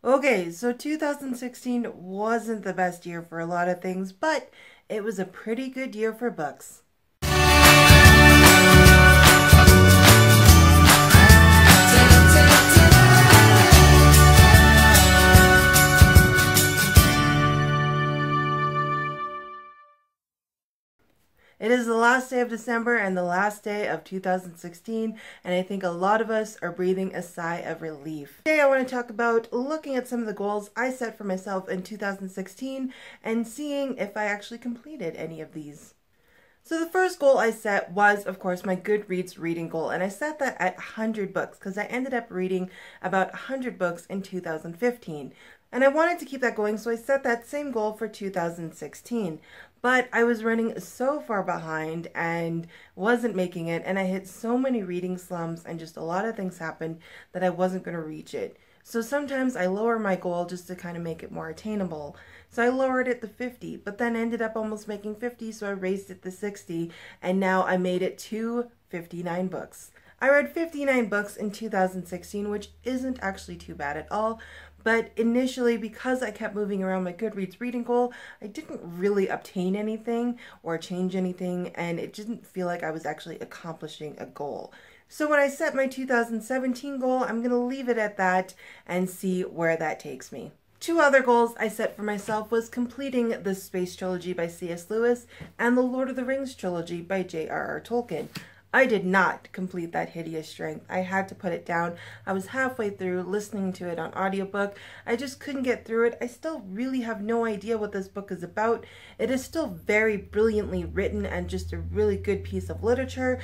Okay, so 2016 wasn't the best year for a lot of things, but it was a pretty good year for books. It is the last day of December and the last day of 2016, and I think a lot of us are breathing a sigh of relief. Today I want to talk about looking at some of the goals I set for myself in 2016 and seeing if I actually completed any of these. So the first goal I set was, of course, my Goodreads reading goal, and I set that at 100 books because I ended up reading about 100 books in 2015. And I wanted to keep that going, so I set that same goal for 2016. But I was running so far behind and wasn't making it, and I hit so many reading slumps and just a lot of things happened that I wasn't going to reach it. So sometimes I lower my goal just to kind of make it more attainable. So I lowered it to 50, but then ended up almost making 50, so I raised it to 60, and now I made it to 59 books. I read 59 books in 2016, which isn't actually too bad at all, but initially, because I kept moving around my Goodreads reading goal, I didn't really obtain anything or change anything, and it didn't feel like I was actually accomplishing a goal. So when I set my 2017 goal, I'm going to leave it at that and see where that takes me. Two other goals I set for myself was completing the Space Trilogy by C.S. Lewis and the Lord of the Rings Trilogy by J.R.R. Tolkien. I did not complete that hideous strength. I had to put it down. I was halfway through listening to it on audiobook. I just couldn't get through it. I still really have no idea what this book is about. It is still very brilliantly written and just a really good piece of literature.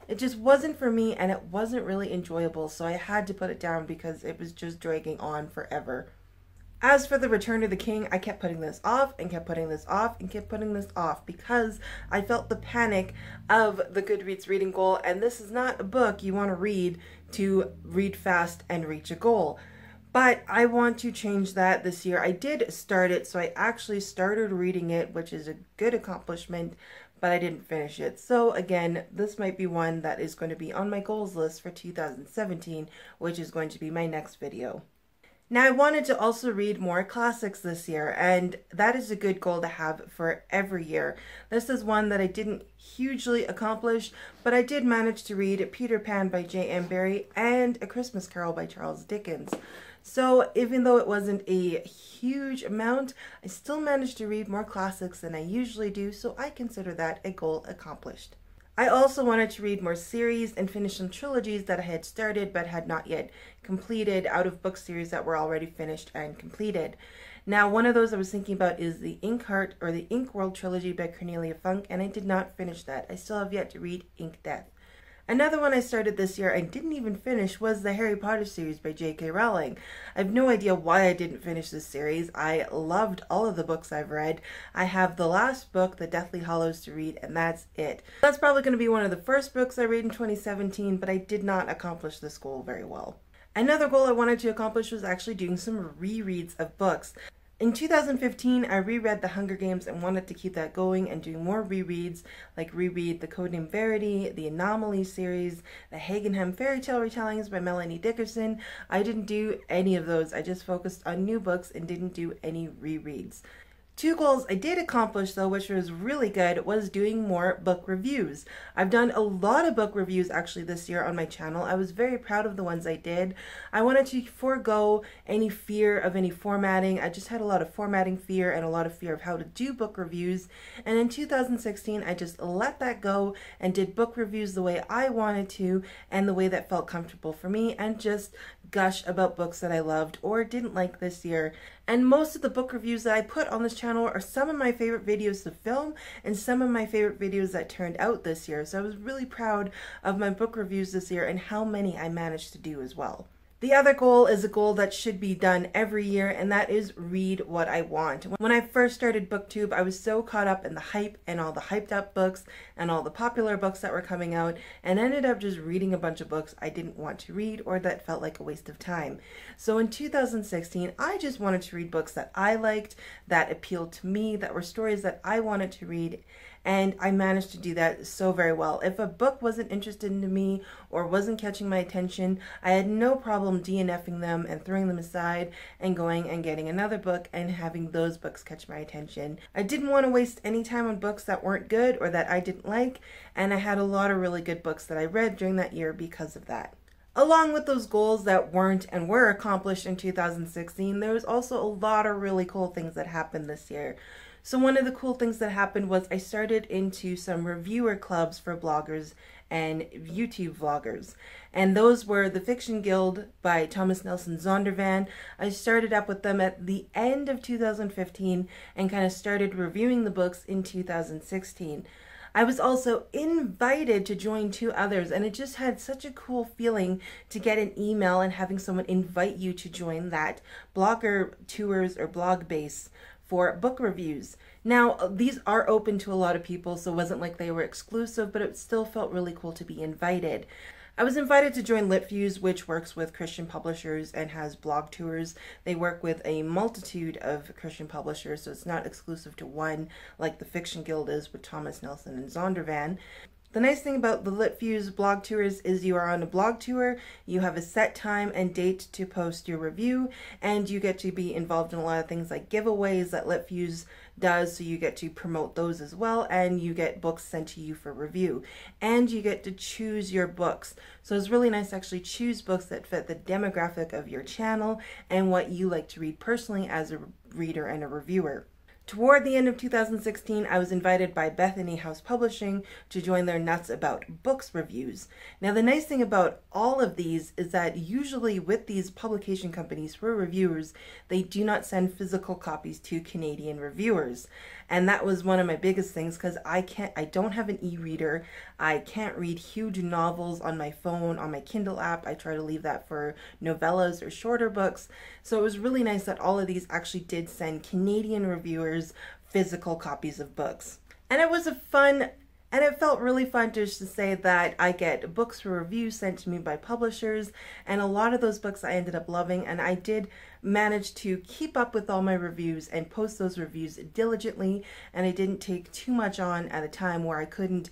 It just wasn't for me, and it wasn't really enjoyable, so I had to put it down because it was just dragging on forever. As for The Return of the King, I kept putting this off and kept putting this off and kept putting this off because I felt the panic of the Goodreads reading goal, and this is not a book you want to read fast and reach a goal. But I want to change that this year. I did start it, so I actually started reading it, which is a good accomplishment, but I didn't finish it. So again, this might be one that is going to be on my goals list for 2017, which is going to be my next video. Now, I wanted to also read more classics this year, and that is a good goal to have for every year. This is one that I didn't hugely accomplish, but I did manage to read Peter Pan by J.M. Barrie and A Christmas Carol by Charles Dickens. So even though it wasn't a huge amount, I still managed to read more classics than I usually do, so I consider that a goal accomplished. I also wanted to read more series and finish some trilogies that I had started but had not yet completed out of book series that were already finished and completed. Now, one of those I was thinking about is the Inkheart or the Inkworld trilogy by Cornelia Funk, and I did not finish that. I still have yet to read Ink Death. Another one I started this year and didn't even finish was the Harry Potter series by J.K. Rowling. I have no idea why I didn't finish this series. I loved all of the books I've read. I have the last book, The Deathly Hallows, to read, and that's it. That's probably going to be one of the first books I read in 2017, but I did not accomplish this goal very well. Another goal I wanted to accomplish was actually doing some rereads of books. In 2015, I reread The Hunger Games and wanted to keep that going and do more rereads, like reread The Codename Verity, the Anomaly series, the Hagenham fairy tale retellings by Melanie Dickerson. I didn't do any of those. I just focused on new books and didn't do any rereads. Two goals I did accomplish, though, which was really good, was doing more book reviews. I've done a lot of book reviews actually this year on my channel. I was very proud of the ones I did. I wanted to forego any fear of any formatting. I just had a lot of formatting fear and a lot of fear of how to do book reviews. And in 2016, I just let that go and did book reviews the way I wanted to and the way that felt comfortable for me, and just gush about books that I loved or didn't like this year. And most of the book reviews that I put on this channel are some of my favorite videos to film and some of my favorite videos that turned out this year. So I was really proud of my book reviews this year and how many I managed to do as well. The other goal is a goal that should be done every year, and that is read what I want. When I first started BookTube, I was so caught up in the hype and all the hyped up books and all the popular books that were coming out, and ended up just reading a bunch of books I didn't want to read or that felt like a waste of time. So in 2016, I just wanted to read books that I liked, that appealed to me, that were stories that I wanted to read. And I managed to do that so very well. If a book wasn't interested in me or wasn't catching my attention, I had no problem DNFing them and throwing them aside and going and getting another book and having those books catch my attention. I didn't want to waste any time on books that weren't good or that I didn't like, and I had a lot of really good books that I read during that year because of that. Along with those goals that weren't and were accomplished in 2016, there was also a lot of really cool things that happened this year. So one of the cool things that happened was I started into some reviewer clubs for bloggers and YouTube vloggers. And those were the Fiction Guild by Thomas Nelson Zondervan. I started up with them at the end of 2015 and kind of started reviewing the books in 2016. I was also invited to join 2 others, and it just had such a cool feeling to get an email and having someone invite you to join that blogger tours or blog base for book reviews. Now, these are open to a lot of people, so it wasn't like they were exclusive, but it still felt really cool to be invited. I was invited to join LitFuse, which works with Christian publishers and has blog tours. They work with a multitude of Christian publishers, so it's not exclusive to one like the Fiction Guild is with Thomas Nelson and Zondervan. The nice thing about the LitFuse blog tours is you are on a blog tour, you have a set time and date to post your review, and you get to be involved in a lot of things like giveaways that LitFuse does, so you get to promote those as well, and you get books sent to you for review. And you get to choose your books. So it's really nice to actually choose books that fit the demographic of your channel and what you like to read personally as a reader and a reviewer. Toward the end of 2016, I was invited by Bethany House Publishing to join their Nuts About Books reviews. Now, the nice thing about all of these is that usually with these publication companies for reviewers, they do not send physical copies to Canadian reviewers. And that was one of my biggest things because I don't have an e-reader. I can't read huge novels on my phone, on my Kindle app. I try to leave that for novellas or shorter books. So it was really nice that all of these actually did send Canadian reviewers physical copies of books. And it was it felt really fun just to say that I get books for review sent to me by publishers, and a lot of those books I ended up loving, and I did manage to keep up with all my reviews and post those reviews diligently, and I didn't take too much on at a time where I couldn't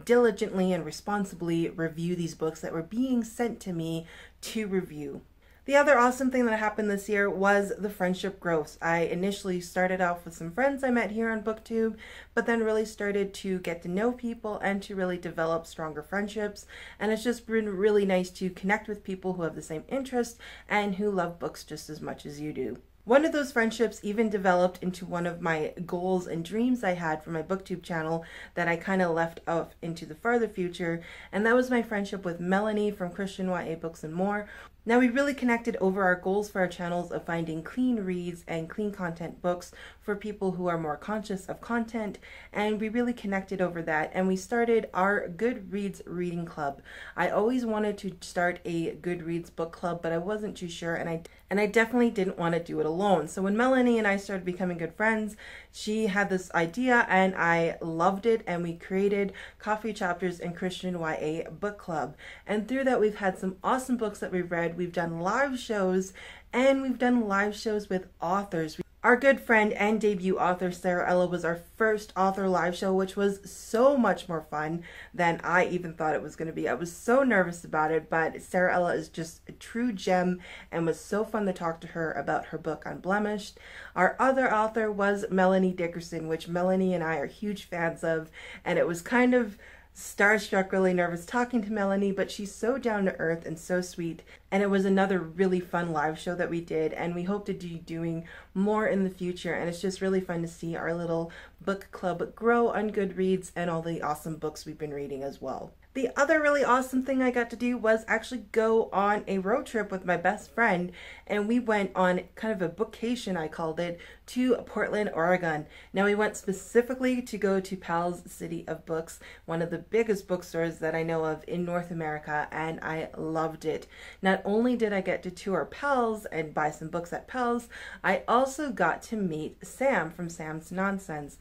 diligently and responsibly review these books that were being sent to me to review. The other awesome thing that happened this year was the friendship growth. I initially started off with some friends I met here on BookTube, but then really started to get to know people and to really develop stronger friendships. And it's just been really nice to connect with people who have the same interests and who love books just as much as you do. One of those friendships even developed into one of my goals and dreams I had for my BookTube channel that I kind of left off into the farther future, and that was my friendship with Melanie from Christian YA Books and More. Now, we really connected over our goals for our channels of finding clean reads and clean content books for people who are more conscious of content, and we really connected over that, and we started our Goodreads reading club. I always wanted to start a Goodreads book club, but I wasn't too sure, and I definitely didn't want to do it alone. So when Melanie and I started becoming good friends, she had this idea and I loved it, and we created Coffee&Chapters and Christian YA Book Club. And through that, we've had some awesome books that we've read. We've done live shows, and we've done live shows with authors. Our good friend and debut author Sarah Ella was our first author live show, which was so much more fun than I even thought it was going to be. I was so nervous about it, but Sarah Ella is just a true gem and was so fun to talk to her about her book Unblemished. Our other author was Melanie Dickerson, which Melanie and I are huge fans of, and it was kind of starstruck, really nervous talking to Melanie, but she's so down to earth and so sweet. And it was another really fun live show that we did, and we hope to be doing more in the future. And it's just really fun to see our little book club grow on Goodreads and all the awesome books we've been reading as well. The other really awesome thing I got to do was actually go on a road trip with my best friend, and we went on kind of a bookcation, I called it, to Portland, Oregon. Now, we went specifically to go to Pal's City of Books, one of the biggest bookstores that I know of in North America, and I loved it. Not only did I get to tour Pal's and buy some books at Pal's, I also got to meet Sam from Sam's Nonsense.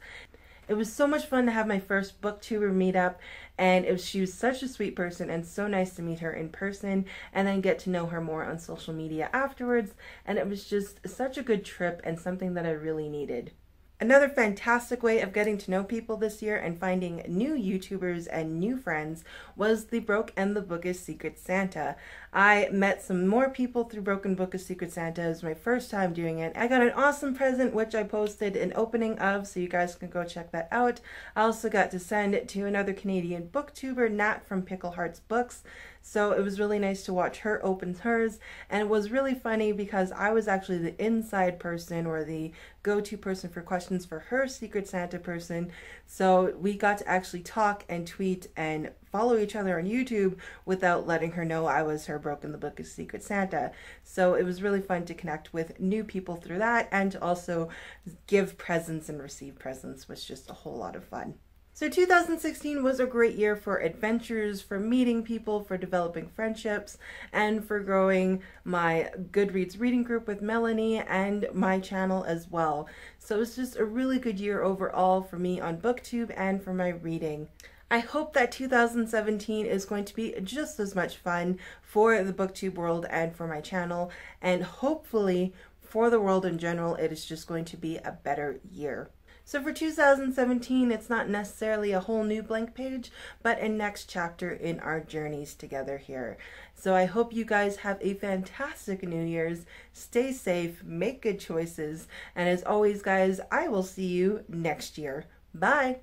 It was so much fun to have my first booktuber meetup, and she was such a sweet person and so nice to meet her in person and then get to know her more on social media afterwards, and it was just such a good trip and something that I really needed. Another fantastic way of getting to know people this year and finding new YouTubers and new friends was the Broke and the Bookish Secret Santa. I met some more people through Broke and Bookish Secret Santa. It was my first time doing it. I got an awesome present which I posted an opening of, so you guys can go check that out. I also got to send it to another Canadian booktuber, Nat from Pickle Hearts Books. So it was really nice to watch her open hers, and it was really funny because I was actually the inside person or the go-to person for questions for her Secret Santa person. So we got to actually talk and tweet and follow each other on YouTube without letting her know I was her Broke and the Bookish Secret Santa. So it was really fun to connect with new people through that, and to also give presents and receive presents was just a whole lot of fun. So 2016 was a great year for adventures, for meeting people, for developing friendships, and for growing my Goodreads reading group with Melanie and my channel as well. So it was just a really good year overall for me on BookTube and for my reading. I hope that 2017 is going to be just as much fun for the BookTube world and for my channel, and hopefully for the world in general, it is just going to be a better year. So for 2017, it's not necessarily a whole new blank page, but a next chapter in our journeys together here. So I hope you guys have a fantastic New Year's. Stay safe, make good choices, and as always, guys, I will see you next year. Bye!